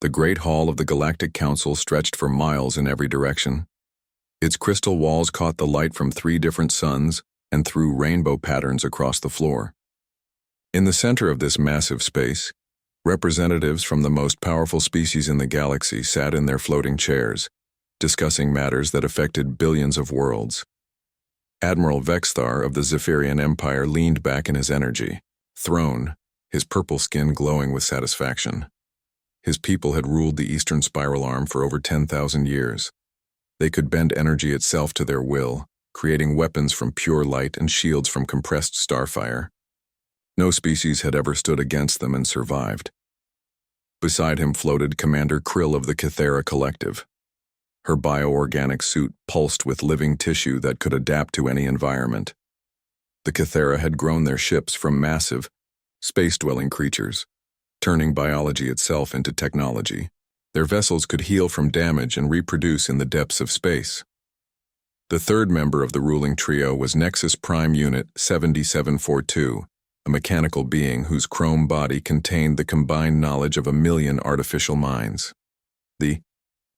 The Great Hall of the Galactic Council stretched for miles in every direction. Its crystal walls caught the light from 3 different suns and threw rainbow patterns across the floor. In the center of this massive space, representatives from the most powerful species in the galaxy sat in their floating chairs, discussing matters that affected billions of worlds. Admiral Vexthar of the Zephyrian Empire leaned back in his energy throne, his purple skin glowing with satisfaction. His people had ruled the Eastern Spiral Arm for over 10,000 years. They could bend energy itself to their will, creating weapons from pure light and shields from compressed starfire. No species had ever stood against them and survived. Beside him floated Commander Krill of the Kythera Collective. Her bioorganic suit pulsed with living tissue that could adapt to any environment. The Kythera had grown their ships from massive, space-dwelling creatures, turning biology itself into technology. Their vessels could heal from damage and reproduce in the depths of space. The third member of the ruling trio was Nexus Prime Unit 7742, a mechanical being whose chrome body contained the combined knowledge of 1,000,000 artificial minds. The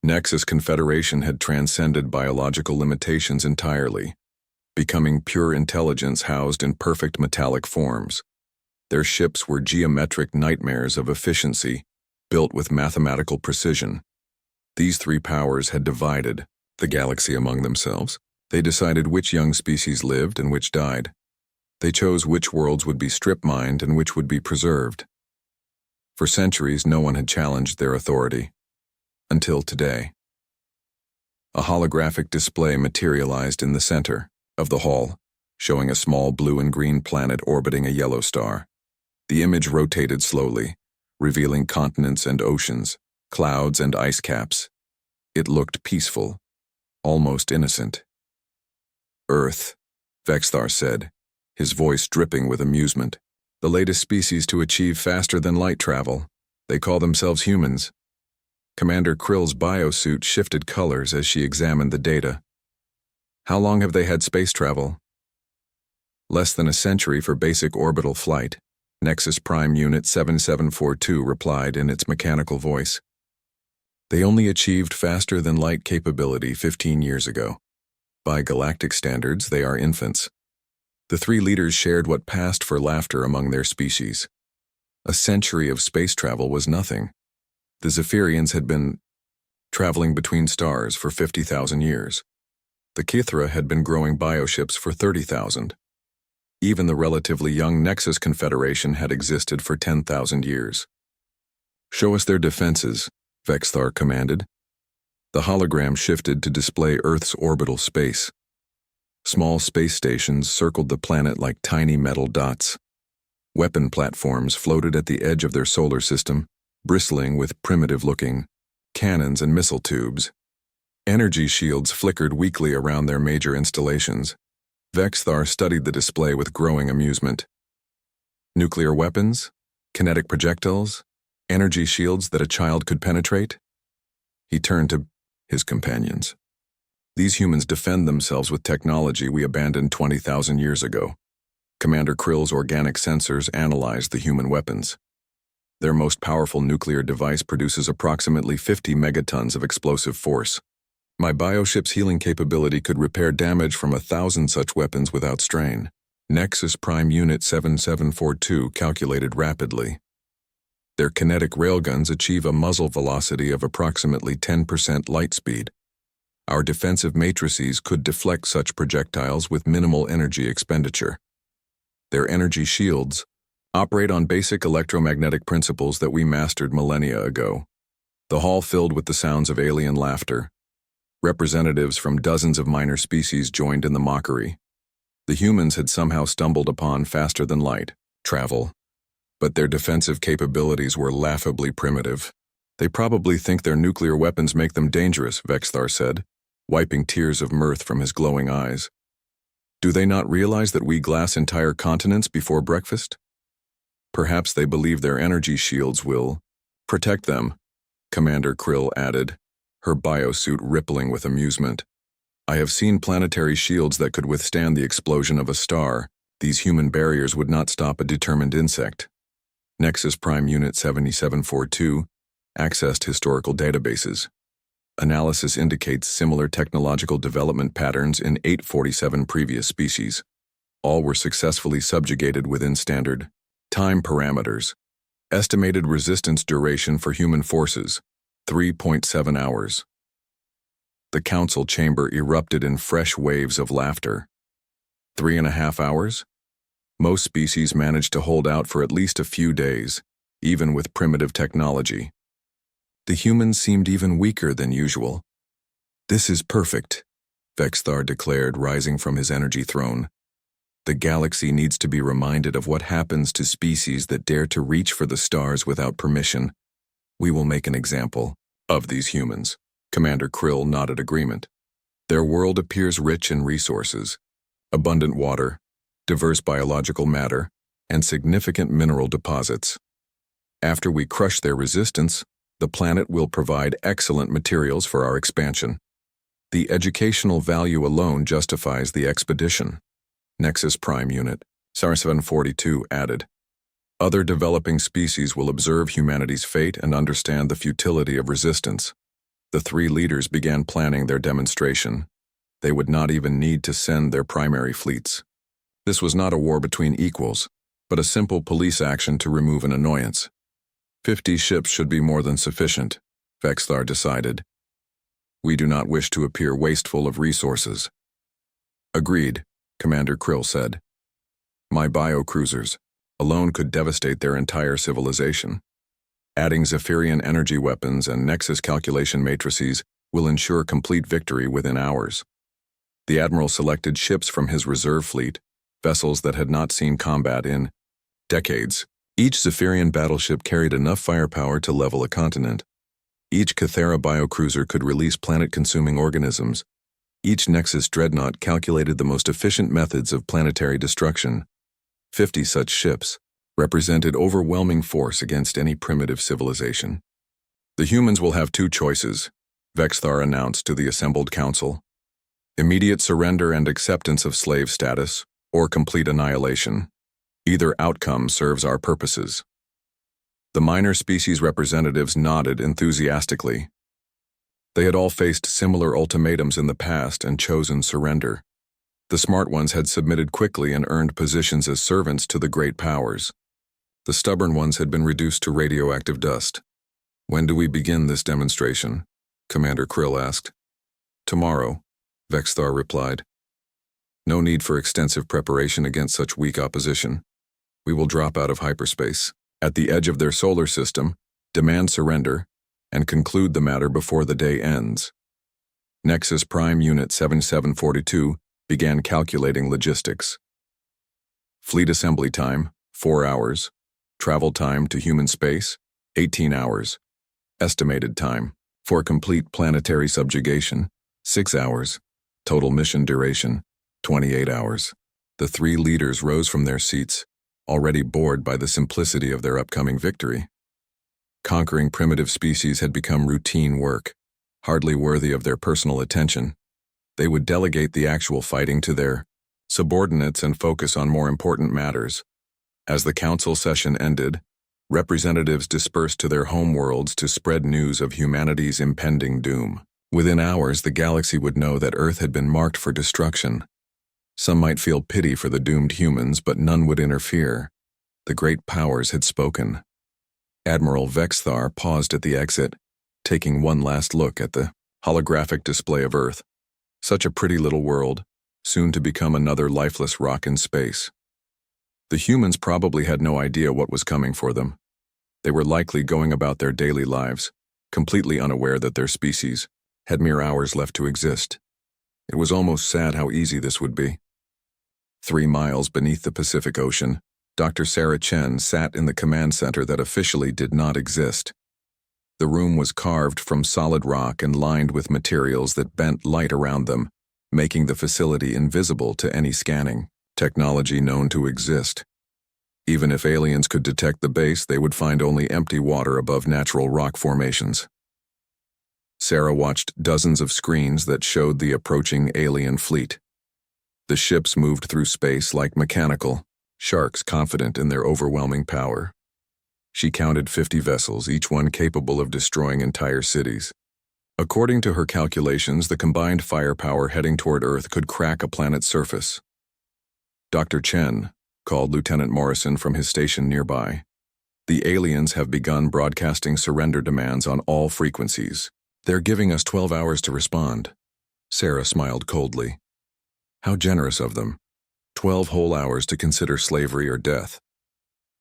Nexus Confederation had transcended biological limitations entirely, becoming pure intelligence housed in perfect metallic forms. Their ships were geometric nightmares of efficiency, built with mathematical precision. These 3 powers had divided the galaxy among themselves. They decided which young species lived and which died. They chose which worlds would be strip-mined and which would be preserved. For centuries, no one had challenged their authority. Until today. A holographic display materialized in the center of the hall, showing a small blue and green planet orbiting a yellow star. The image rotated slowly, revealing continents and oceans, clouds and ice caps. It looked peaceful, almost innocent. Earth, Vexthar said, his voice dripping with amusement. The latest species to achieve faster-than-light travel. They call themselves humans. Commander Krill's biosuit shifted colors as she examined the data. How long have they had space travel? Less than a century for basic orbital flight, Nexus Prime Unit 7742 replied in its mechanical voice. They only achieved faster-than-light capability 15 years ago. By galactic standards, they are infants. The 3 leaders shared what passed for laughter among their species. A century of space travel was nothing. The Zephyrians had been traveling between stars for 50,000 years. The Kythera had been growing bioships for 30,000. Even the relatively young Nexus Confederation had existed for 10,000 years. Show us their defenses, Vexthar commanded. The hologram shifted to display Earth's orbital space. Small space stations circled the planet like tiny metal dots. Weapon platforms floated at the edge of their solar system, bristling with primitive-looking cannons and missile tubes. Energy shields flickered weakly around their major installations. Vexthar studied the display with growing amusement. Nuclear weapons? Kinetic projectiles? Energy shields that a child could penetrate? He turned to his companions. These humans defend themselves with technology we abandoned 20,000 years ago. Commander Krill's organic sensors analyzed the human weapons. Their most powerful nuclear device produces approximately 50 megatons of explosive force. My bioship's healing capability could repair damage from 1,000 such weapons without strain. Nexus Prime Unit 7742 calculated rapidly. Their kinetic railguns achieve a muzzle velocity of approximately 10% light speed. Our defensive matrices could deflect such projectiles with minimal energy expenditure. Their energy shields operate on basic electromagnetic principles that we mastered millennia ago. The hall filled with the sounds of alien laughter. Representatives from dozens of minor species joined in the mockery. The humans had somehow stumbled upon faster-than-light travel, but their defensive capabilities were laughably primitive. They probably think their nuclear weapons make them dangerous, Vexthar said, wiping tears of mirth from his glowing eyes. Do they not realize that we glass entire continents before breakfast? Perhaps they believe their energy shields will protect them, Commander Krill added, her biosuit rippling with amusement. I have seen planetary shields that could withstand the explosion of a star. These human barriers would not stop a determined insect. Nexus Prime Unit 7742 accessed historical databases. Analysis indicates similar technological development patterns in 847 previous species. All were successfully subjugated within standard time parameters. Estimated resistance duration for human forces, 3.7 hours. The council chamber erupted in fresh waves of laughter. 3.5 hours? Most species managed to hold out for at least a few days, even with primitive technology. The humans seemed even weaker than usual. "This is perfect," Vexthar declared, rising from his energy throne. "The galaxy needs to be reminded of what happens to species that dare to reach for the stars without permission. We will make an example of these humans." Commander Krill nodded agreement. "Their world appears rich in resources, abundant water, diverse biological matter, and significant mineral deposits. After we crush their resistance, the planet will provide excellent materials for our expansion. The educational value alone justifies the expedition." Nexus Prime Unit, SAR-742 added. "Other developing species will observe humanity's fate and understand the futility of resistance." The three leaders began planning their demonstration. They would not even need to send their primary fleets. This was not a war between equals, but a simple police action to remove an annoyance. 50 ships should be more than sufficient, Vexthar decided. "We do not wish to appear wasteful of resources." "Agreed," Commander Krill said. "My biocruisers alone could devastate their entire civilization. Adding Zephyrian energy weapons and Nexus calculation matrices will ensure complete victory within hours." The Admiral selected ships from his reserve fleet, vessels that had not seen combat in decades. Each Zephyrian battleship carried enough firepower to level a continent. Each Cathera biocruiser could release planet-consuming organisms. Each Nexus dreadnought calculated the most efficient methods of planetary destruction. 50 such ships represented overwhelming force against any primitive civilization. "The humans will have two choices," Vexthar announced to the assembled council. "Immediate surrender and acceptance of slave status, or complete annihilation. Either outcome serves our purposes." The minor species representatives nodded enthusiastically. They had all faced similar ultimatums in the past and chosen surrender. The smart ones had submitted quickly and earned positions as servants to the great powers. The stubborn ones had been reduced to radioactive dust. "When do we begin this demonstration?" Commander Krill asked. "Tomorrow," Vexthar replied. "No need for extensive preparation against such weak opposition. We will drop out of hyperspace, at the edge of their solar system, demand surrender, and conclude the matter before the day ends." Nexus Prime Unit 7742 began calculating logistics. Fleet assembly time, 4 hours. Travel time to human space, 18 hours. Estimated time for complete planetary subjugation, 6 hours. Total mission duration, 28 hours. The three leaders rose from their seats, already bored by the simplicity of their upcoming victory. Conquering primitive species had become routine work, hardly worthy of their personal attention. They would delegate the actual fighting to their subordinates and focus on more important matters. As the council session ended, representatives dispersed to their homeworlds to spread news of humanity's impending doom. Within hours, the galaxy would know that Earth had been marked for destruction. Some might feel pity for the doomed humans, but none would interfere. The great powers had spoken. Admiral Vexthar paused at the exit, taking one last look at the holographic display of Earth. Such a pretty little world, soon to become another lifeless rock in space. The humans probably had no idea what was coming for them. They were likely going about their daily lives, completely unaware that their species had mere hours left to exist. It was almost sad how easy this would be. 3 miles beneath the Pacific Ocean, Dr. Sarah Chen sat in the command center that officially did not exist. The room was carved from solid rock and lined with materials that bent light around them, making the facility invisible to any scanning technology known to exist. Even if aliens could detect the base, they would find only empty water above natural rock formations. Sarah watched dozens of screens that showed the approaching alien fleet. The ships moved through space like mechanical sharks confident in their overwhelming power. She counted 50 vessels, each one capable of destroying entire cities. According to her calculations, the combined firepower heading toward Earth could crack a planet's surface. Dr. Chen called Lieutenant Morrison from his station nearby. The aliens have begun broadcasting surrender demands on all frequencies. They're giving us 12 hours to respond. Sarah smiled coldly. How generous of them. 12 whole hours to consider slavery or death.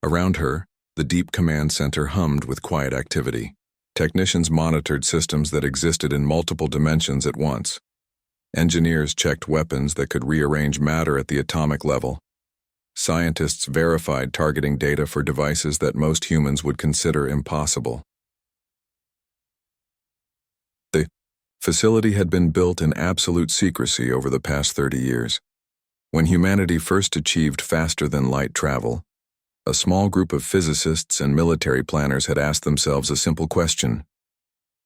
Around her, the deep command center hummed with quiet activity. Technicians monitored systems that existed in multiple dimensions at once. Engineers checked weapons that could rearrange matter at the atomic level. Scientists verified targeting data for devices that most humans would consider impossible. The facility had been built in absolute secrecy over the past 30 years. When humanity first achieved faster-than-light travel, a small group of physicists and military planners had asked themselves a simple question.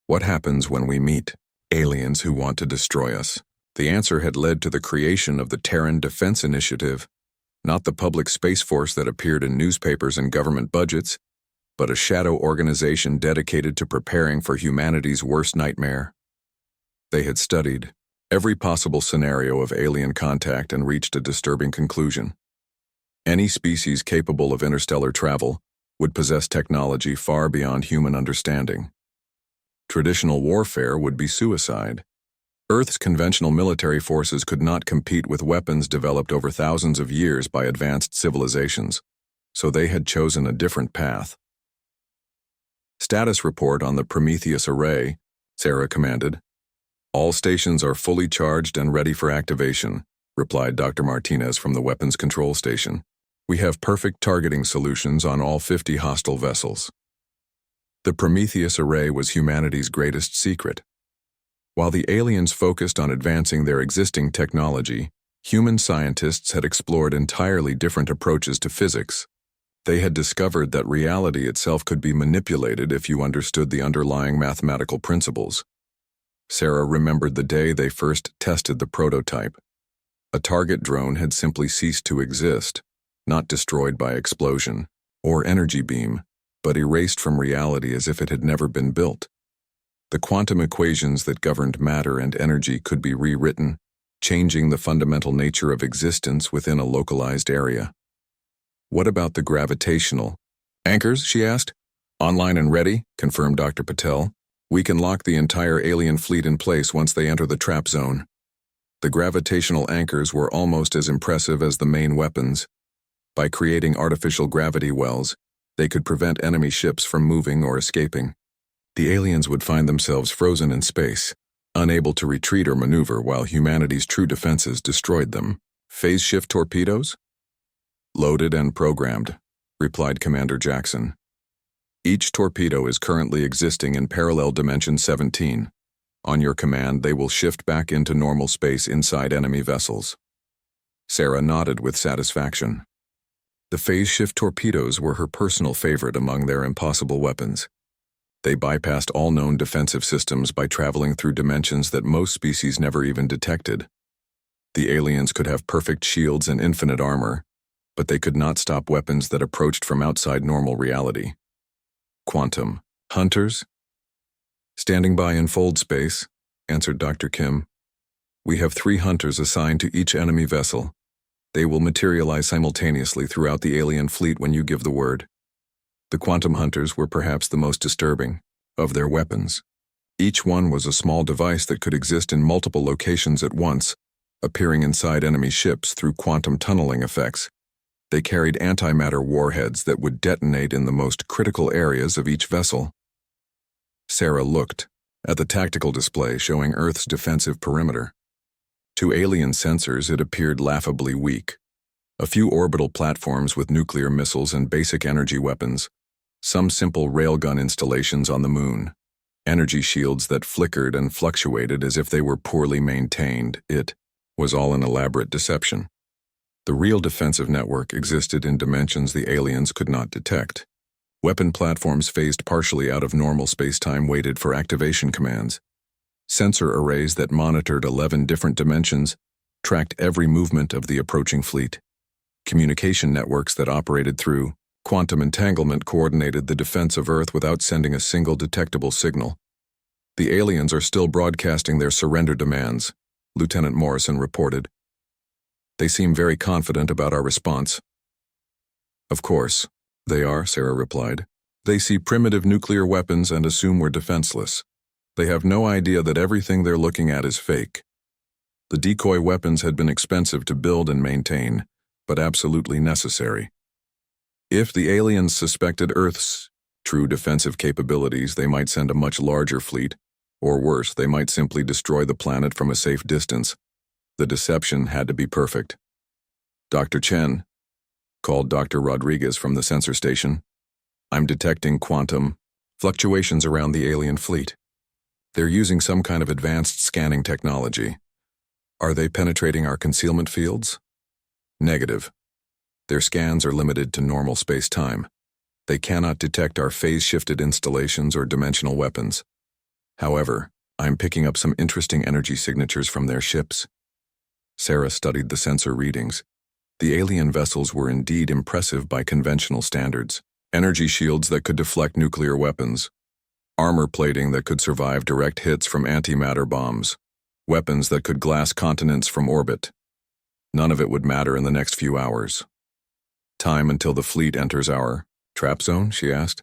What happens when we meet aliens who want to destroy us? The answer had led to the creation of the Terran Defense Initiative, not the public space force that appeared in newspapers and government budgets, but a shadow organization dedicated to preparing for humanity's worst nightmare. They had studied every possible scenario of alien contact and reached a disturbing conclusion. Any species capable of interstellar travel would possess technology far beyond human understanding. Traditional warfare would be suicide. Earth's conventional military forces could not compete with weapons developed over thousands of years by advanced civilizations, so they had chosen a different path. Status report on the Prometheus array, Sarah commanded. All stations are fully charged and ready for activation, replied Dr. Martinez from the weapons control station. We have perfect targeting solutions on all 50 hostile vessels. The Prometheus array was humanity's greatest secret. While the aliens focused on advancing their existing technology, human scientists had explored entirely different approaches to physics. They had discovered that reality itself could be manipulated if you understood the underlying mathematical principles. Sarah remembered the day they first tested the prototype. A target drone had simply ceased to exist, not destroyed by explosion or energy beam, but erased from reality as if it had never been built. The quantum equations that governed matter and energy could be rewritten, changing the fundamental nature of existence within a localized area. What about the gravitational anchors, she asked. Online and ready, confirmed Dr. Patel. We can lock the entire alien fleet in place once they enter the trap zone. The gravitational anchors were almost as impressive as the main weapons. By creating artificial gravity wells, they could prevent enemy ships from moving or escaping. The aliens would find themselves frozen in space, unable to retreat or maneuver while humanity's true defenses destroyed them. Phase shift torpedoes? Loaded and programmed, replied Commander Jackson. Each torpedo is currently existing in parallel dimension 17. On your command, they will shift back into normal space inside enemy vessels. Sarah nodded with satisfaction. The phase shift torpedoes were her personal favorite among their impossible weapons. They bypassed all known defensive systems by traveling through dimensions that most species never even detected. The aliens could have perfect shields and infinite armor, but they could not stop weapons that approached from outside normal reality. Quantum hunters? Standing by in fold space, answered Dr. Kim. We have 3 hunters assigned to each enemy vessel. They will materialize simultaneously throughout the alien fleet when you give the word. The quantum hunters were perhaps the most disturbing of their weapons. Each one was a small device that could exist in multiple locations at once, appearing inside enemy ships through quantum tunneling effects. They carried antimatter warheads that would detonate in the most critical areas of each vessel. Sarah looked at the tactical display showing Earth's defensive perimeter. To alien sensors, it appeared laughably weak. A few orbital platforms with nuclear missiles and basic energy weapons, some simple railgun installations on the moon, energy shields that flickered and fluctuated as if they were poorly maintained. It was all an elaborate deception. The real defensive network existed in dimensions the aliens could not detect. Weapon platforms phased partially out of normal space-time waited for activation commands. Sensor arrays that monitored 11 different dimensions tracked every movement of the approaching fleet. Communication networks that operated through Quantum entanglement coordinated the defense of Earth without sending a single detectable signal. The aliens are still broadcasting their surrender demands, Lieutenant Morrison reported. They seem very confident about our response. Of course, they are, Sarah replied. They see primitive nuclear weapons and assume we're defenseless. They have no idea that everything they're looking at is fake. The decoy weapons had been expensive to build and maintain, but absolutely necessary. If the aliens suspected Earth's true defensive capabilities, they might send a much larger fleet, or worse, they might simply destroy the planet from a safe distance. The deception had to be perfect. Dr. Chen, called Dr. Rodriguez from the sensor station. I'm detecting quantum fluctuations around the alien fleet. They're using some kind of advanced scanning technology. Are they penetrating our concealment fields? Negative. Their scans are limited to normal space-time. They cannot detect our phase-shifted installations or dimensional weapons. However, I'm picking up some interesting energy signatures from their ships. Sarah studied the sensor readings. The alien vessels were indeed impressive by conventional standards. Energy shields that could deflect nuclear weapons. Armor plating that could survive direct hits from antimatter bombs. Weapons that could glass continents from orbit. None of it would matter in the next few hours. Time until the fleet enters our trap zone, she asked.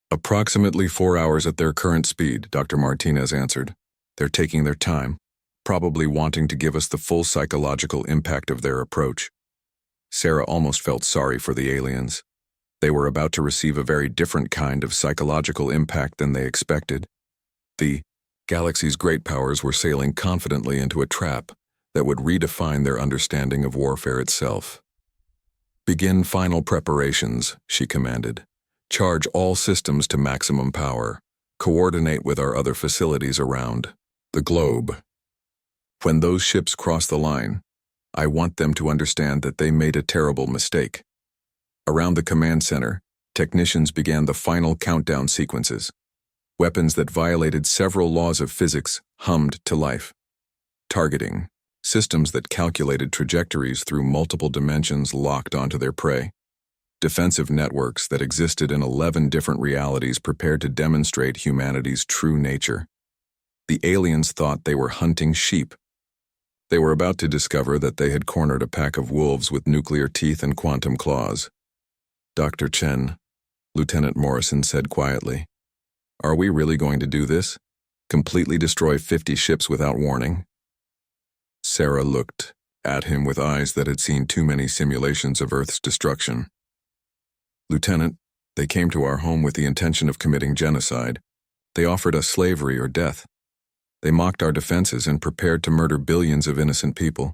Approximately 4 hours at their current speed, Dr. Martinez answered. They're taking their time, probably wanting to give us the full psychological impact of their approach. Sarah almost felt sorry for the aliens. They were about to receive a very different kind of psychological impact than they expected. The galaxy's great powers were sailing confidently into a trap that would redefine their understanding of warfare itself. Begin final preparations, she commanded. Charge all systems to maximum power. Coordinate with our other facilities around the globe. When those ships cross the line, I want them to understand that they made a terrible mistake. Around the command center, technicians began the final countdown sequences. Weapons that violated several laws of physics hummed to life. Targeting. Systems that calculated trajectories through multiple dimensions locked onto their prey. Defensive networks that existed in 11 different realities prepared to demonstrate humanity's true nature. The aliens thought they were hunting sheep. They were about to discover that they had cornered a pack of wolves with nuclear teeth and quantum claws. Dr. Chen, Lieutenant Morrison said quietly, are we really going to do this? Completely destroy 50 ships without warning? Sarah looked at him with eyes that had seen too many simulations of Earth's destruction. Lieutenant, they came to our home with the intention of committing genocide. They offered us slavery or death. They mocked our defenses and prepared to murder billions of innocent people.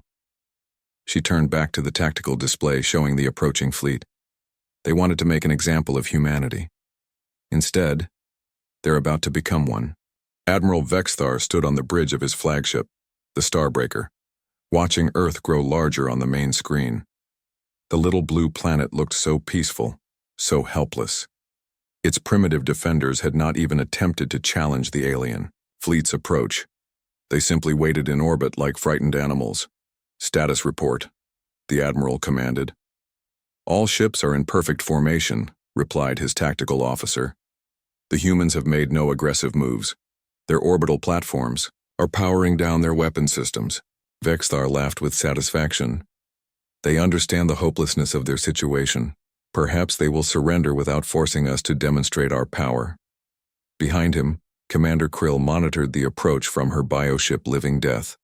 She turned back to the tactical display showing the approaching fleet. They wanted to make an example of humanity. Instead, they're about to become one. Admiral Vexthar stood on the bridge of his flagship, the Starbreaker, watching Earth grow larger on the main screen. The little blue planet looked so peaceful, so helpless. Its primitive defenders had not even attempted to challenge the alien fleet's approach. They simply waited in orbit like frightened animals. Status report, the Admiral commanded. All ships are in perfect formation, replied his tactical officer. The humans have made no aggressive moves. Their orbital platforms are powering down their weapon systems. Vexthar laughed with satisfaction. They understand the hopelessness of their situation. Perhaps they will surrender without forcing us to demonstrate our power. Behind him, Commander Krill monitored the approach from her bioship Living Death.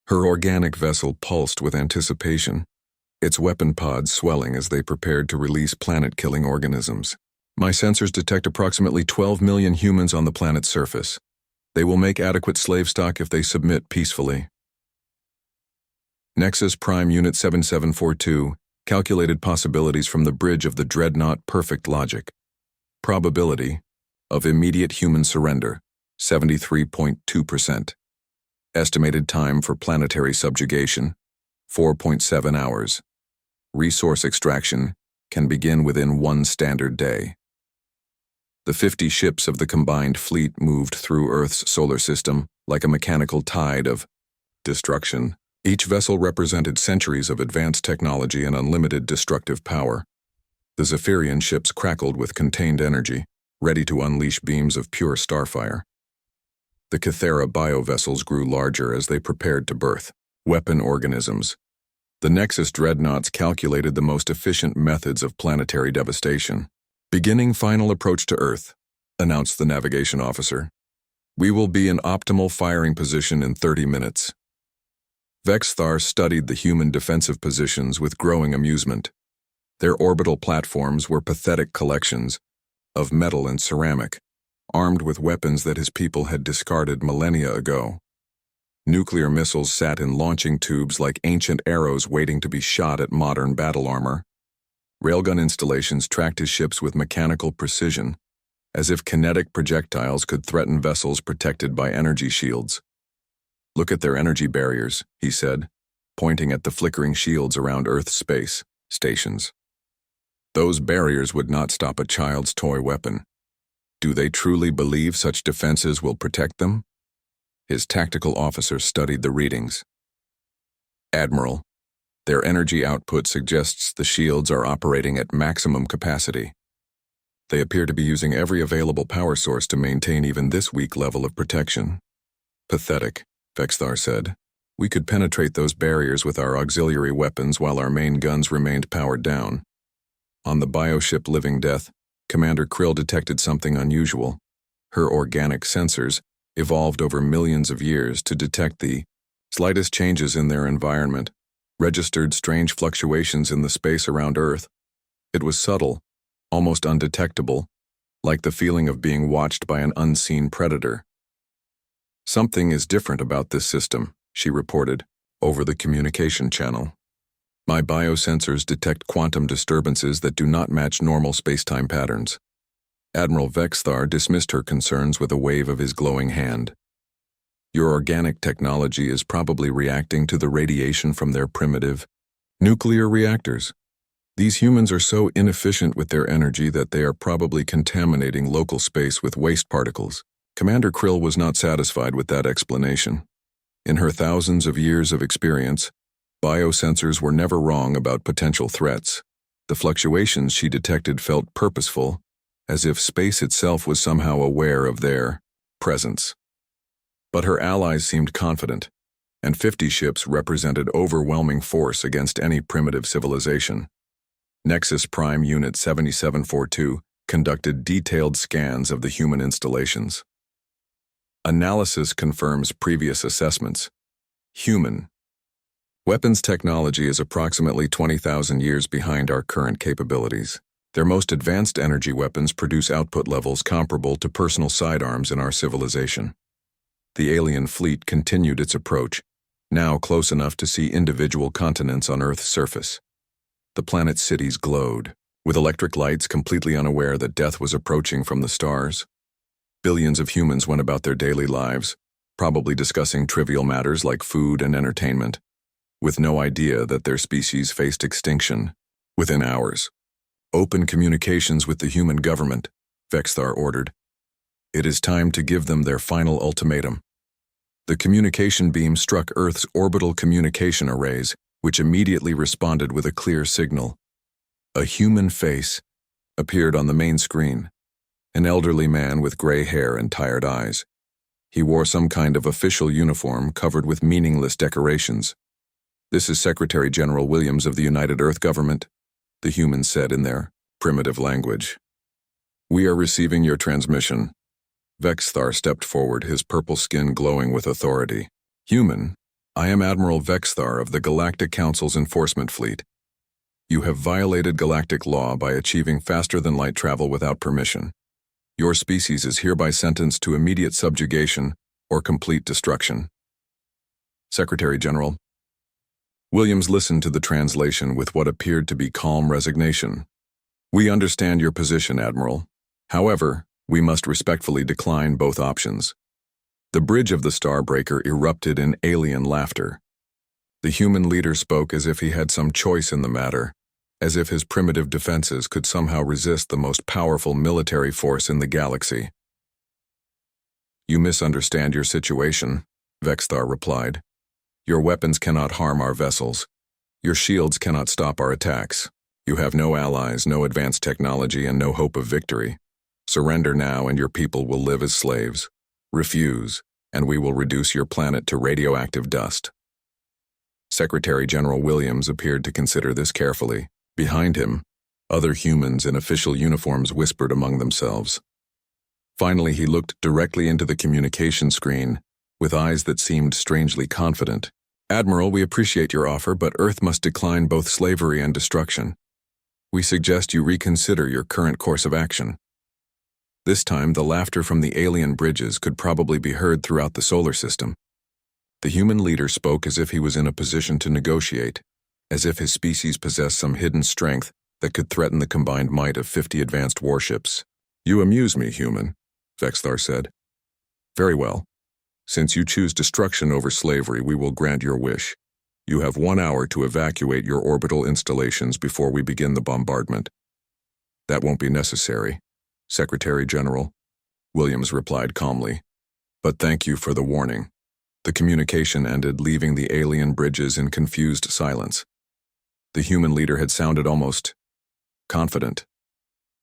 Her organic vessel pulsed with anticipation, its weapon pods swelling as they prepared to release planet-killing organisms. My sensors detect approximately 12 million humans on the planet's surface. They will make adequate slave stock if they submit peacefully. Nexus Prime Unit 7742 calculated possibilities from the bridge of the Dreadnought Perfect Logic. Probability of immediate human surrender, 73.2%. Estimated time for planetary subjugation, 4.7 hours. Resource extraction can begin within 1 standard day. The 50 ships of the combined fleet moved through Earth's solar system like a mechanical tide of destruction. Each vessel represented centuries of advanced technology and unlimited destructive power. The Zephyrian ships crackled with contained energy, ready to unleash beams of pure starfire. The Cathera biovessels grew larger as they prepared to birth weapon organisms. The Nexus dreadnoughts calculated the most efficient methods of planetary devastation. "Beginning final approach to Earth," announced the navigation officer. "We will be in optimal firing position in 30 minutes." Vexthar studied the human defensive positions with growing amusement. Their orbital platforms were pathetic collections of metal and ceramic, armed with weapons that his people had discarded millennia ago. Nuclear missiles sat in launching tubes like ancient arrows waiting to be shot at modern battle armor. Railgun installations tracked his ships with mechanical precision, as if kinetic projectiles could threaten vessels protected by energy shields. "Look at their energy barriers," he said, pointing at the flickering shields around Earth's space stations. "Those barriers would not stop a child's toy weapon. Do they truly believe such defenses will protect them?" His tactical officer studied the readings. "Admiral, their energy output suggests the shields are operating at maximum capacity. They appear to be using every available power source to maintain even this weak level of protection." "Pathetic," Vexthar said. "We could penetrate those barriers with our auxiliary weapons while our main guns remained powered down." On the bioship Living Death, Commander Krill detected something unusual. Her organic sensors, evolved over millions of years to detect the slightest changes in their environment, registered strange fluctuations in the space around Earth. It was subtle, almost undetectable, like the feeling of being watched by an unseen predator. "Something is different about this system," she reported, over the communication channel. "My biosensors detect quantum disturbances that do not match normal space-time patterns." Admiral Vexthar dismissed her concerns with a wave of his glowing hand. "Your organic technology is probably reacting to the radiation from their primitive nuclear reactors. These humans are so inefficient with their energy that they are probably contaminating local space with waste particles." Commander Krill was not satisfied with that explanation. In her thousands of years of experience, biosensors were never wrong about potential threats. The fluctuations she detected felt purposeful, as if space itself was somehow aware of their presence. But her allies seemed confident, and 50 ships represented overwhelming force against any primitive civilization. Nexus Prime Unit 7742 conducted detailed scans of the human installations. Analysis confirms previous assessments. Human. Weapons technology is approximately 20,000 years behind our current capabilities. Their most advanced energy weapons produce output levels comparable to personal sidearms in our civilization. The alien fleet continued its approach, now close enough to see individual continents on Earth's surface. The planet's cities glowed, with electric lights, completely unaware that death was approaching from the stars. Billions of humans went about their daily lives, probably discussing trivial matters like food and entertainment, with no idea that their species faced extinction within hours. "Open communications with the human government," Vexthar ordered. "It is time to give them their final ultimatum." The communication beam struck Earth's orbital communication arrays, which immediately responded with a clear signal. A human face appeared on the main screen, an elderly man with gray hair and tired eyes. He wore some kind of official uniform covered with meaningless decorations. "This is Secretary General Williams of the United Earth Government," the human said in their primitive language. "We are receiving your transmission." Vexthar stepped forward, his purple skin glowing with authority. "Human, I am Admiral Vexthar of the Galactic Council's enforcement fleet. You have violated galactic law by achieving faster-than-light travel without permission. Your species is hereby sentenced to immediate subjugation or complete destruction." Secretary General. Williams listened to the translation with what appeared to be calm resignation. "We understand your position, Admiral. However, we must respectfully decline both options." The bridge of the Starbreaker erupted in alien laughter. The human leader spoke as if he had some choice in the matter, as if his primitive defenses could somehow resist the most powerful military force in the galaxy. "You misunderstand your situation," Vexthar replied. "Your weapons cannot harm our vessels. Your shields cannot stop our attacks. You have no allies, no advanced technology, and no hope of victory. Surrender now and your people will live as slaves. Refuse, and we will reduce your planet to radioactive dust. Secretary General Williams appeared to consider this carefully. Behind him, other humans in official uniforms whispered among themselves. Finally, he looked directly into the communication screen, with eyes that seemed strangely confident. Admiral, we appreciate your offer, but Earth must decline both slavery and destruction. We suggest you reconsider your current course of action. This time, the laughter from the alien bridges could probably be heard throughout the solar system. The human leader spoke as if he was in a position to negotiate, as if his species possessed some hidden strength that could threaten the combined might of 50 advanced warships. You amuse me, human, Vexthar said. Very well. Since you choose destruction over slavery, we will grant your wish. You have 1 hour to evacuate your orbital installations before we begin the bombardment. That won't be necessary, Secretary General, Williams replied calmly. But thank you for the warning. The communication ended, leaving the alien bridges in confused silence. The human leader had sounded almost confident,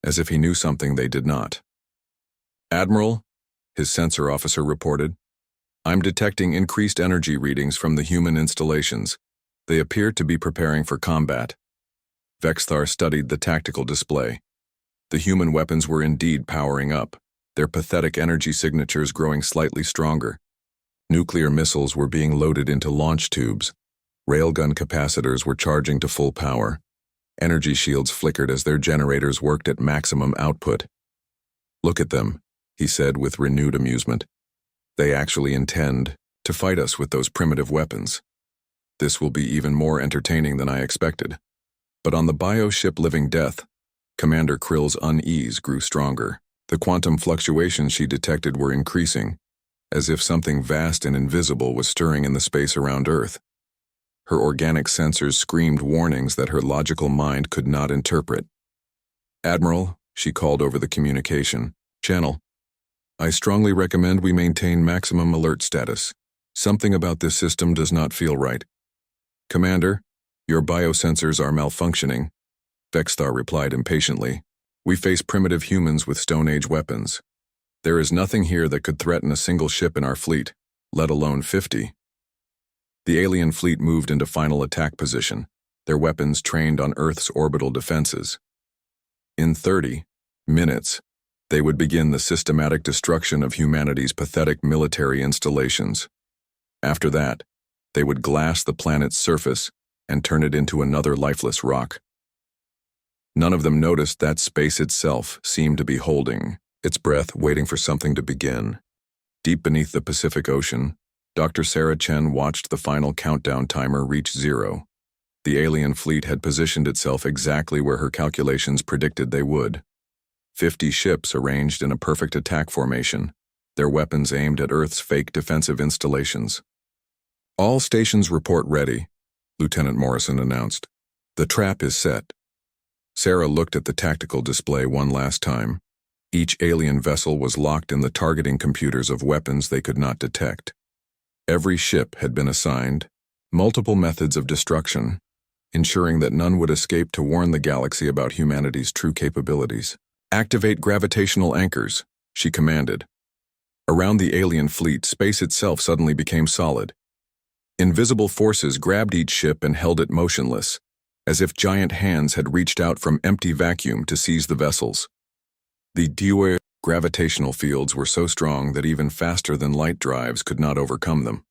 as if he knew something they did not. Admiral, his sensor officer reported, I'm detecting increased energy readings from the human installations. They appear to be preparing for combat. Vexthar studied the tactical display. The human weapons were indeed powering up, their pathetic energy signatures growing slightly stronger. Nuclear missiles were being loaded into launch tubes. Railgun capacitors were charging to full power. Energy shields flickered as their generators worked at maximum output. Look at them, he said with renewed amusement. They actually intend to fight us with those primitive weapons. This will be even more entertaining than I expected. But on the bioship Living Death, Commander Krill's unease grew stronger. The quantum fluctuations she detected were increasing, as if something vast and invisible was stirring in the space around Earth. Her organic sensors screamed warnings that her logical mind could not interpret. Admiral, she called over the communication channel, I strongly recommend we maintain maximum alert status. Something about this system does not feel right. Commander, your biosensors are malfunctioning, Vexthar replied impatiently. We face primitive humans with Stone Age weapons. There is nothing here that could threaten a single ship in our fleet, let alone 50. The alien fleet moved into final attack position, their weapons trained on Earth's orbital defenses. In 30 minutes, they would begin the systematic destruction of humanity's pathetic military installations. After that, they would glass the planet's surface and turn it into another lifeless rock. None of them noticed that space itself seemed to be holding its breath, waiting for something to begin. Deep beneath the Pacific Ocean, Dr. Sarah Chen watched the final countdown timer reach 0. The alien fleet had positioned itself exactly where her calculations predicted they would. 50 ships arranged in a perfect attack formation, their weapons aimed at Earth's fake defensive installations. All stations report ready, Lieutenant Morrison announced. The trap is set. Sarah looked at the tactical display one last time. Each alien vessel was locked in the targeting computers of weapons they could not detect. Every ship had been assigned multiple methods of destruction, ensuring that none would escape to warn the galaxy about humanity's true capabilities. Activate gravitational anchors, she commanded. Around the alien fleet, space itself suddenly became solid. Invisible forces grabbed each ship and held it motionless, as if giant hands had reached out from empty vacuum to seize the vessels. The Dewey gravitational fields were so strong that even faster-than-light drives could not overcome them.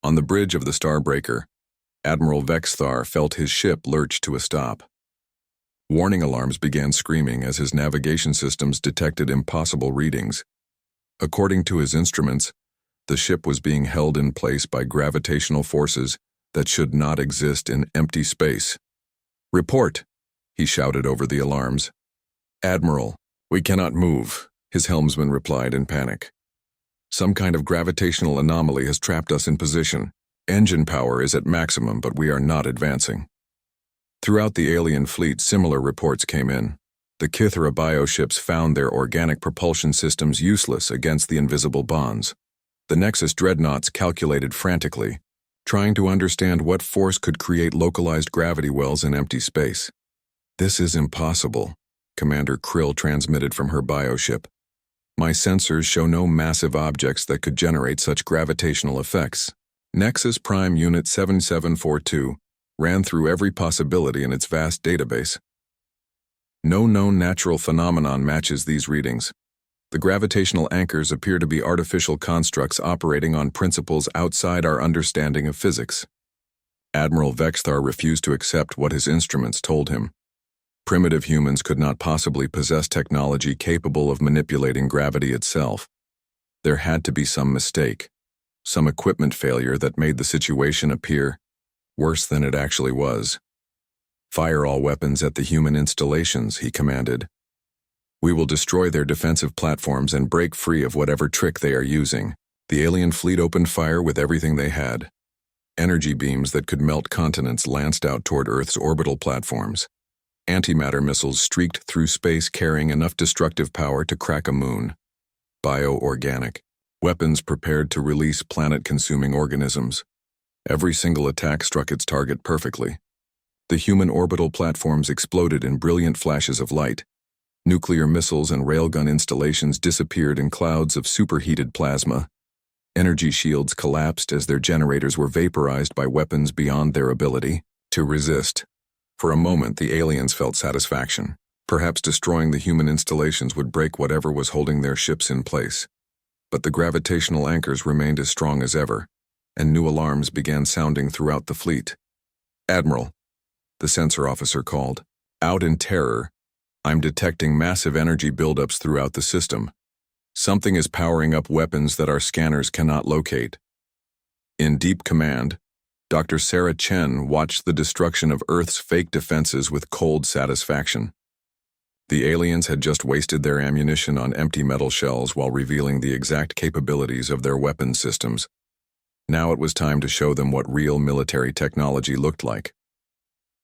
On the bridge of the Starbreaker, Admiral Vexthar felt his ship lurch to a stop. Warning alarms began screaming as his navigation systems detected impossible readings. According to his instruments, the ship was being held in place by gravitational forces that should not exist in empty space. Report, he shouted over the alarms. Admiral, we cannot move, his helmsman replied in panic. Some kind of gravitational anomaly has trapped us in position. Engine power is at maximum, but we are not advancing. Throughout the alien fleet, similar reports came in. The Kithra bioships found their organic propulsion systems useless against the invisible bonds. The Nexus dreadnoughts calculated frantically, trying to understand what force could create localized gravity wells in empty space. This is impossible, Commander Krill transmitted from her bioship. My sensors show no massive objects that could generate such gravitational effects. Nexus Prime Unit 7742 ran through every possibility in its vast database. No known natural phenomenon matches these readings. The gravitational anchors appear to be artificial constructs operating on principles outside our understanding of physics. Admiral Vexthar refused to accept what his instruments told him. Primitive humans could not possibly possess technology capable of manipulating gravity itself. There had to be some mistake, some equipment failure that made the situation appear worse than it actually was. Fire all weapons at the human installations, he commanded. We will destroy their defensive platforms and break free of whatever trick they are using. The alien fleet opened fire with everything they had. Energy beams that could melt continents lanced out toward Earth's orbital platforms. Antimatter missiles streaked through space carrying enough destructive power to crack a moon. Bioorganic weapons prepared to release planet-consuming organisms. Every single attack struck its target perfectly. The human orbital platforms exploded in brilliant flashes of light. Nuclear missiles and railgun installations disappeared in clouds of superheated plasma. Energy shields collapsed as their generators were vaporized by weapons beyond their ability to resist. For a moment, the aliens felt satisfaction. Perhaps destroying the human installations would break whatever was holding their ships in place. But the gravitational anchors remained as strong as ever, and new alarms began sounding throughout the fleet. Admiral, the sensor officer called. Out in terror, I'm detecting massive energy buildups throughout the system. Something is powering up weapons that our scanners cannot locate. In deep command, Dr. Sarah Chen watched the destruction of Earth's fake defenses with cold satisfaction. The aliens had just wasted their ammunition on empty metal shells while revealing the exact capabilities of their weapon systems. Now it was time to show them what real military technology looked like.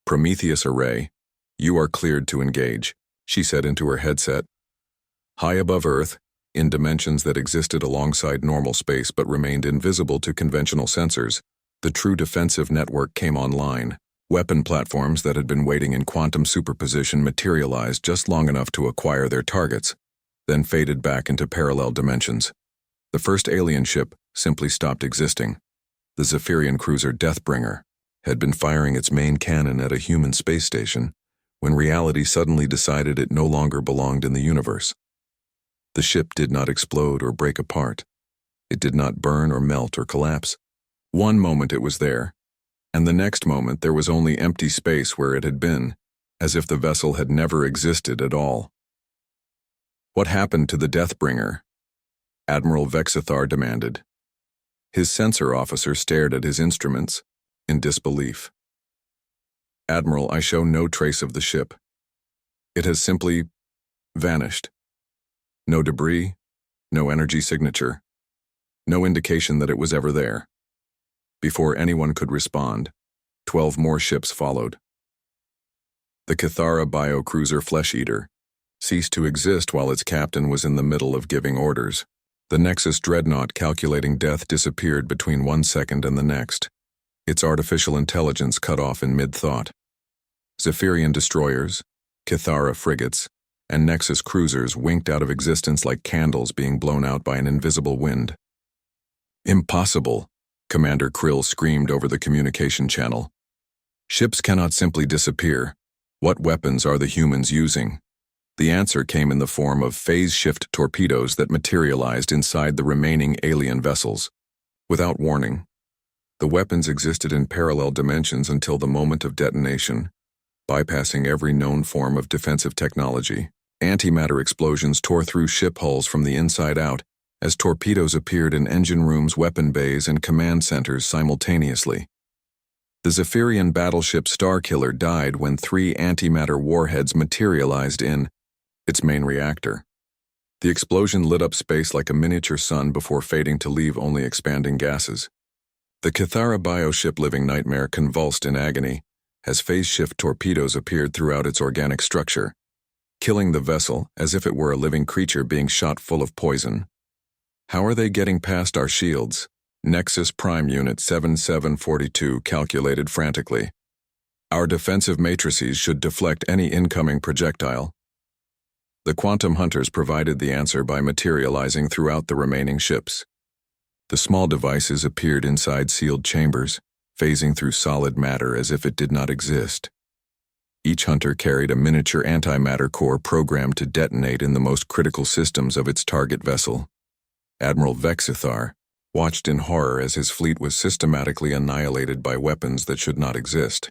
Prometheus Array, you are cleared to engage, she said into her headset. High above Earth, in dimensions that existed alongside normal space but remained invisible to conventional sensors, the true defensive network came online. Weapon platforms that had been waiting in quantum superposition materialized just long enough to acquire their targets, then faded back into parallel dimensions. The first alien ship simply stopped existing. The Zephyrian cruiser Deathbringer had been firing its main cannon at a human space station when reality suddenly decided it no longer belonged in the universe. The ship did not explode or break apart. It did not burn or melt or collapse. One moment it was there, and the next moment there was only empty space where it had been, as if the vessel had never existed at all. What happened to the Deathbringer? Admiral Vexithar demanded. His sensor officer stared at his instruments in disbelief. Admiral, I show no trace of the ship. It has simply vanished. No debris, no energy signature, no indication that it was ever there. Before anyone could respond, 12 more ships followed. The Cathara biocruiser Flesh Eater ceased to exist while its captain was in the middle of giving orders. The Nexus dreadnought calculating death disappeared between 1 second and the next, its artificial intelligence cut off in mid-thought. Zephyrian destroyers, Cathara frigates, and Nexus cruisers winked out of existence like candles being blown out by an invisible wind. Impossible, Commander Krill screamed over the communication channel. Ships cannot simply disappear. What weapons are the humans using? The answer came in the form of phase-shift torpedoes that materialized inside the remaining alien vessels. Without warning, the weapons existed in parallel dimensions until the moment of detonation, bypassing every known form of defensive technology. Antimatter explosions tore through ship hulls from the inside out, as torpedoes appeared in engine rooms, weapon bays, and command centers simultaneously. The Zephyrian battleship Starkiller died when 3 antimatter warheads materialized in its main reactor. The explosion lit up space like a miniature sun before fading to leave only expanding gases. The Cathara bioship Living Nightmare convulsed in agony as phase-shift torpedoes appeared throughout its organic structure, killing the vessel as if it were a living creature being shot full of poison. How are they getting past our shields? Nexus Prime Unit 7742 calculated frantically. Our defensive matrices should deflect any incoming projectile. The quantum hunters provided the answer by materializing throughout the remaining ships. The small devices appeared inside sealed chambers, phasing through solid matter as if it did not exist. Each hunter carried a miniature antimatter core programmed to detonate in the most critical systems of its target vessel. Admiral Vexithar watched in horror as his fleet was systematically annihilated by weapons that should not exist.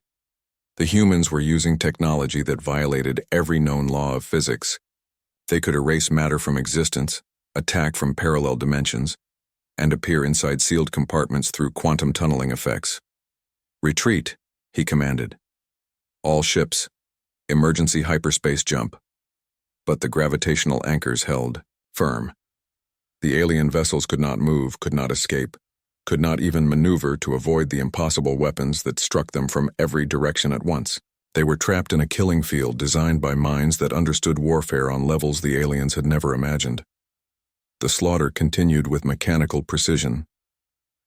The humans were using technology that violated every known law of physics. They could erase matter from existence, attack from parallel dimensions, and appear inside sealed compartments through quantum tunneling effects. "Retreat," he commanded. "All ships, emergency hyperspace jump." But the gravitational anchors held firm. The alien vessels could not move, could not escape, could not even maneuver to avoid the impossible weapons that struck them from every direction at once. They were trapped in a killing field designed by minds that understood warfare on levels the aliens had never imagined. The slaughter continued with mechanical precision.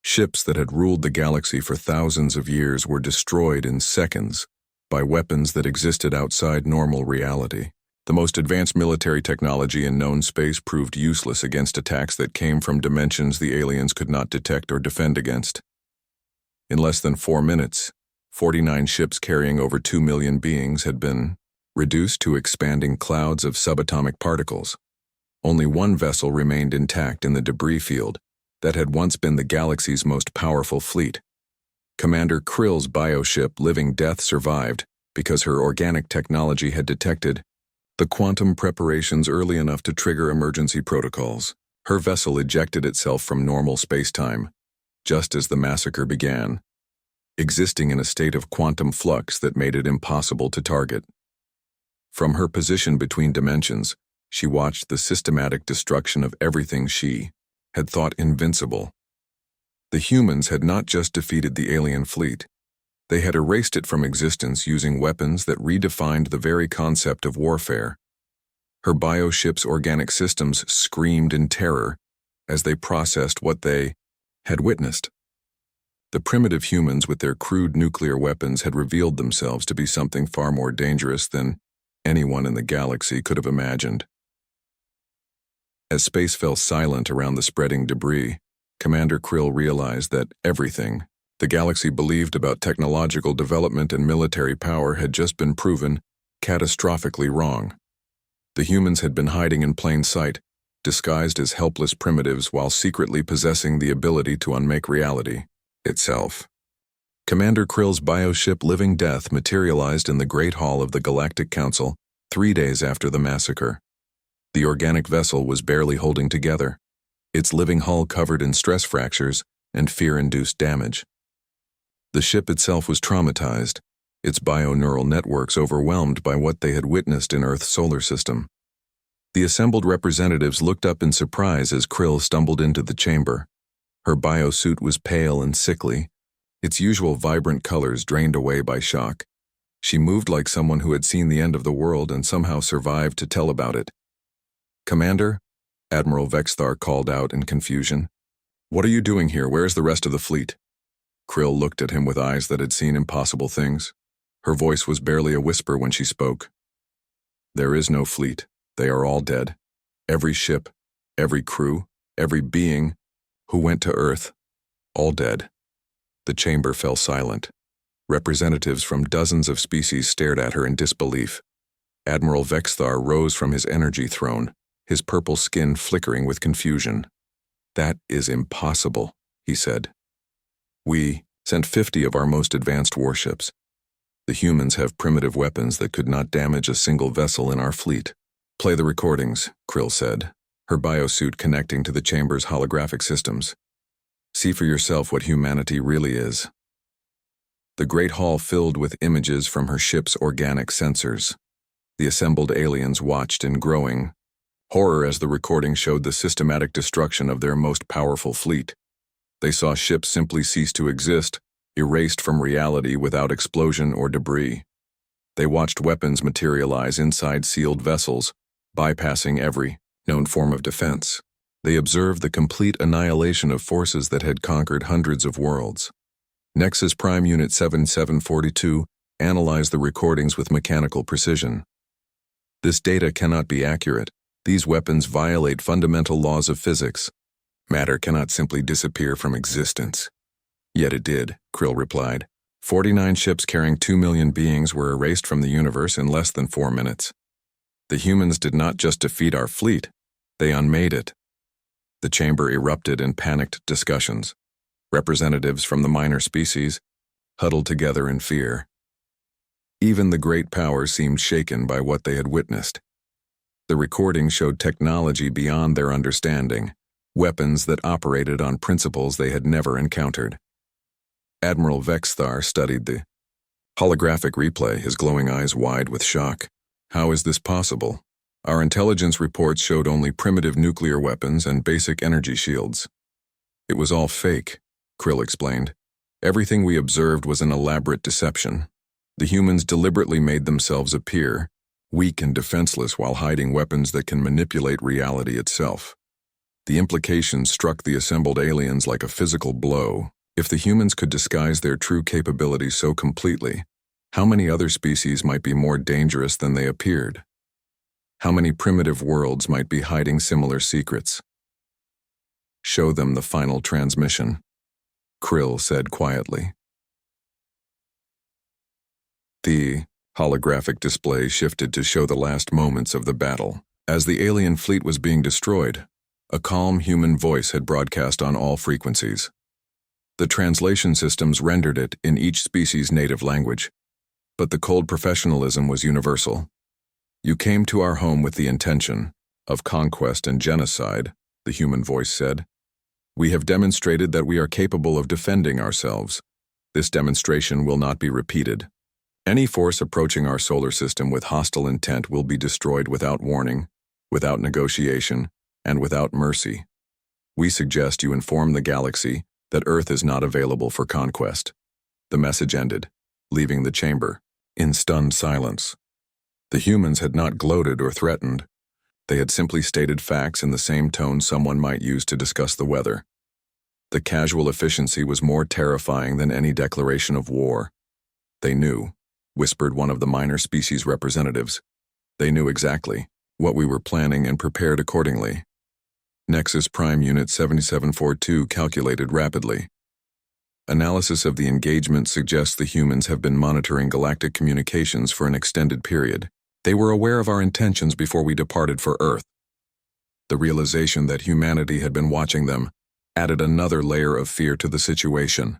Ships that had ruled the galaxy for thousands of years were destroyed in seconds by weapons that existed outside normal reality. The most advanced military technology in known space proved useless against attacks that came from dimensions the aliens could not detect or defend against. In less than 4 minutes, 49 ships carrying over 2 million beings had been reduced to expanding clouds of subatomic particles. Only one vessel remained intact in the debris field that had once been the galaxy's most powerful fleet. Commander Krill's bioship Living Death survived because her organic technology had detected the quantum preparations early enough to trigger emergency protocols. Her vessel ejected itself from normal space-time, just as the massacre began, existing in a state of quantum flux that made it impossible to target. From her position between dimensions, she watched the systematic destruction of everything she had thought invincible. The humans had not just defeated the alien fleet. They had erased it from existence using weapons that redefined the very concept of warfare. Her bioship's organic systems screamed in terror as they processed what they had witnessed. The primitive humans with their crude nuclear weapons had revealed themselves to be something far more dangerous than anyone in the galaxy could have imagined. As space fell silent around the spreading debris, Commander Krill realized that everything the galaxy believed about technological development and military power had just been proven catastrophically wrong. The humans had been hiding in plain sight, disguised as helpless primitives while secretly possessing the ability to unmake reality itself. Commander Krill's bioship Living Death materialized in the Great Hall of the Galactic Council 3 days after the massacre. The organic vessel was barely holding together, its living hull covered in stress fractures and fear-induced damage. The ship itself was traumatized, its bio-neural networks overwhelmed by what they had witnessed in Earth's solar system. The assembled representatives looked up in surprise as Krill stumbled into the chamber. Her biosuit was pale and sickly, its usual vibrant colors drained away by shock. She moved like someone who had seen the end of the world and somehow survived to tell about it. "Commander?" Admiral Vexthar called out in confusion. "What are you doing here? Where is the rest of the fleet?" Krill looked at him with eyes that had seen impossible things. Her voice was barely a whisper when she spoke. "There is no fleet. They are all dead. Every ship, every crew, every being who went to Earth, all dead." The chamber fell silent. Representatives from dozens of species stared at her in disbelief. Admiral Vexthar rose from his energy throne, his purple skin flickering with confusion. "That is impossible," he said. "We sent 50 of our most advanced warships. The humans have primitive weapons that could not damage a single vessel in our fleet." "Play the recordings," Krill said, her biosuit connecting to the chamber's holographic systems. "See for yourself what humanity really is." The Great Hall filled with images from her ship's organic sensors. The assembled aliens watched in growing horror as the recording showed the systematic destruction of their most powerful fleet. They saw ships simply cease to exist, erased from reality without explosion or debris. They watched weapons materialize inside sealed vessels, bypassing every known form of defense. They observed the complete annihilation of forces that had conquered hundreds of worlds. Nexus Prime Unit 7742 analyzed the recordings with mechanical precision. This data cannot be accurate. These weapons violate fundamental laws of physics. Matter cannot simply disappear from existence. Yet it did, Krill replied. 49 ships carrying 2 million beings were erased from the universe in less than 4 minutes. The humans did not just defeat our fleet, they unmade it. The chamber erupted in panicked discussions. Representatives from the minor species huddled together in fear. Even the great powers seemed shaken by what they had witnessed. The recordings showed technology beyond their understanding, weapons that operated on principles they had never encountered. Admiral Vexthar studied the holographic replay, his glowing eyes wide with shock. How is this possible? Our intelligence reports showed only primitive nuclear weapons and basic energy shields. It was all fake, Krill explained. Everything we observed was an elaborate deception. The humans deliberately made themselves appear weak and defenseless while hiding weapons that can manipulate reality itself. The implications struck the assembled aliens like a physical blow. If the humans could disguise their true capabilities so completely, how many other species might be more dangerous than they appeared? How many primitive worlds might be hiding similar secrets? Show them the final transmission, Krill said quietly. The holographic display shifted to show the last moments of the battle. As the alien fleet was being destroyed, a calm human voice had broadcast on all frequencies. The translation systems rendered it in each species' native language, but the cold professionalism was universal. You came to our home with the intention of conquest and genocide, the human voice said. We have demonstrated that we are capable of defending ourselves. This demonstration will not be repeated. Any force approaching our solar system with hostile intent will be destroyed without warning, without negotiation, and without mercy. We suggest you inform the galaxy that Earth is not available for conquest. The message ended, leaving the chamber in stunned silence. The humans had not gloated or threatened. They had simply stated facts in the same tone someone might use to discuss the weather. The casual efficiency was more terrifying than any declaration of war. They knew, whispered one of the minor species representatives. They knew exactly what we were planning and prepared accordingly. Nexus Prime Unit 7742 calculated rapidly. Analysis of the engagement suggests the humans have been monitoring galactic communications for an extended period. They were aware of our intentions before we departed for Earth. The realization that humanity had been watching them added another layer of fear to the situation.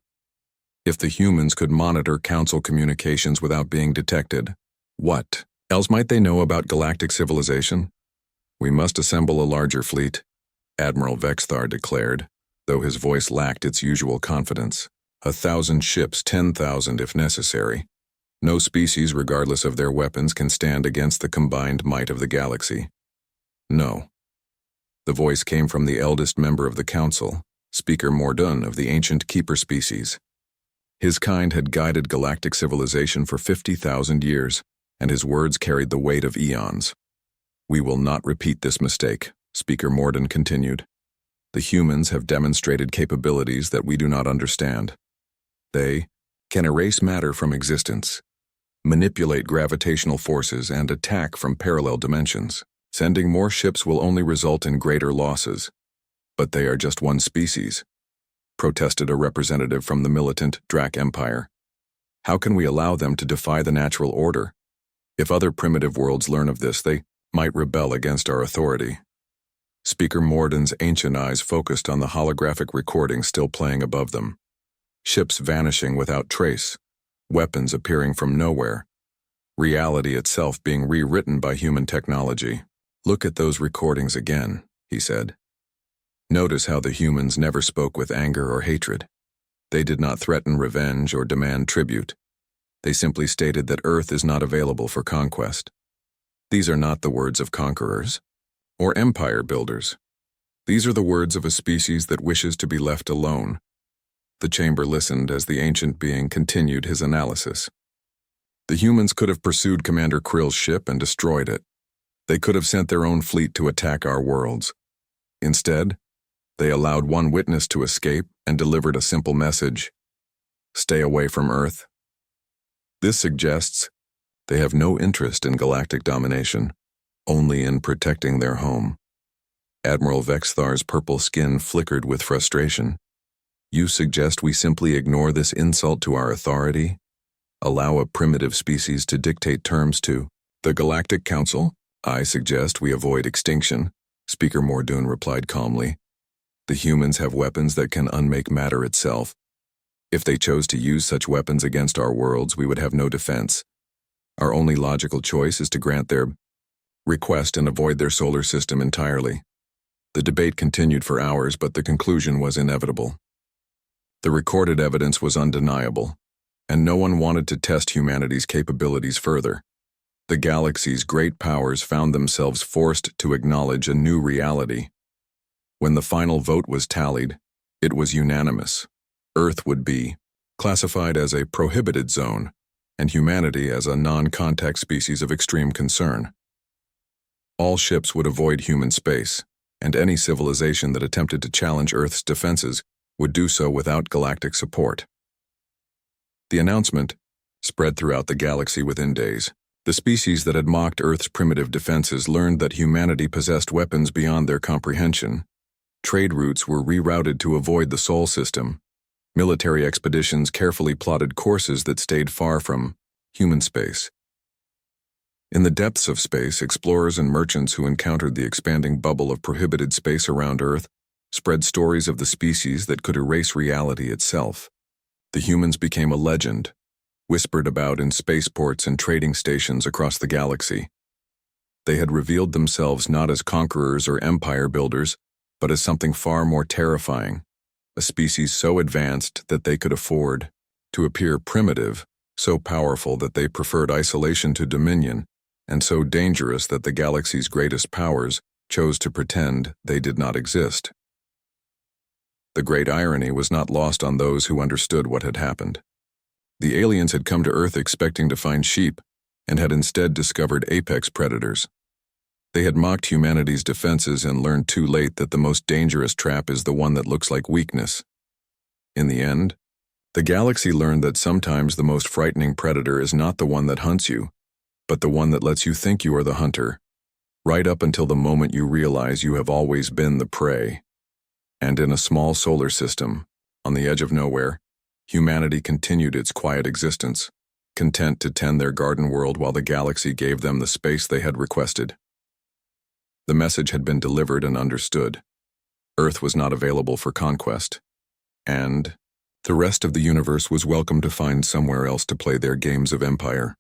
If the humans could monitor Council communications without being detected, what else might they know about galactic civilization? We must assemble a larger fleet, Admiral Vexthar declared, though his voice lacked its usual confidence. 1,000 ships, 10,000 if necessary. No species, regardless of their weapons, can stand against the combined might of the galaxy. No. The voice came from the eldest member of the Council, Speaker Mordun of the ancient Keeper species. His kind had guided galactic civilization for 50,000 years, and his words carried the weight of eons. We will not repeat this mistake, Speaker Mordun continued. The humans have demonstrated capabilities that we do not understand. They can erase matter from existence, manipulate gravitational forces, and attack from parallel dimensions. Sending more ships will only result in greater losses. But they are just one species, protested a representative from the militant Drak Empire. How can we allow them to defy the natural order? If other primitive worlds learn of this, they might rebel against our authority. Speaker Mordun's ancient eyes focused on the holographic recording still playing above them. Ships vanishing without trace, weapons appearing from nowhere, reality itself being rewritten by human technology. Look at those recordings again, he said. Notice how the humans never spoke with anger or hatred. They did not threaten revenge or demand tribute. They simply stated that Earth is not available for conquest. These are not the words of conquerors or empire builders. These are the words of a species that wishes to be left alone. The chamber listened as the ancient being continued his analysis. The humans could have pursued Commander Krill's ship and destroyed it. They could have sent their own fleet to attack our worlds. Instead, they allowed one witness to escape and delivered a simple message: stay away from Earth. This suggests they have no interest in galactic domination, only in protecting their home. Admiral Vexthar's purple skin flickered with frustration. You suggest we simply ignore this insult to our authority? Allow a primitive species to dictate terms to the Galactic Council? I suggest we avoid extinction, Speaker Mordoon replied calmly. The humans have weapons that can unmake matter itself. If they chose to use such weapons against our worlds, we would have no defense. Our only logical choice is to grant their request and avoid their solar system entirely. The debate continued for hours, but the conclusion was inevitable. The recorded evidence was undeniable, and no one wanted to test humanity's capabilities further. The galaxy's great powers found themselves forced to acknowledge a new reality. When the final vote was tallied, it was unanimous. Earth would be classified as a prohibited zone, and humanity as a non-contact species of extreme concern. All ships would avoid human space, and any civilization that attempted to challenge Earth's defenses would do so without galactic support. The announcement spread throughout the galaxy within days. The species that had mocked Earth's primitive defenses learned that humanity possessed weapons beyond their comprehension. Trade routes were rerouted to avoid the Sol system. Military expeditions carefully plotted courses that stayed far from human space. In the depths of space, explorers and merchants who encountered the expanding bubble of prohibited space around Earth spread stories of the species that could erase reality itself. The humans became a legend, whispered about in spaceports and trading stations across the galaxy. They had revealed themselves not as conquerors or empire builders, but as something far more terrifying, a species so advanced that they could afford to appear primitive, so powerful that they preferred isolation to dominion, and so dangerous that the galaxy's greatest powers chose to pretend they did not exist. The great irony was not lost on those who understood what had happened. The aliens had come to Earth expecting to find sheep, and had instead discovered apex predators. They had mocked humanity's defenses and learned too late that the most dangerous trap is the one that looks like weakness. In the end, the galaxy learned that sometimes the most frightening predator is not the one that hunts you, but the one that lets you think you are the hunter, right up until the moment you realize you have always been the prey. And in a small solar system, on the edge of nowhere, humanity continued its quiet existence, content to tend their garden world while the galaxy gave them the space they had requested. The message had been delivered and understood. Earth was not available for conquest, and the rest of the universe was welcome to find somewhere else to play their games of empire.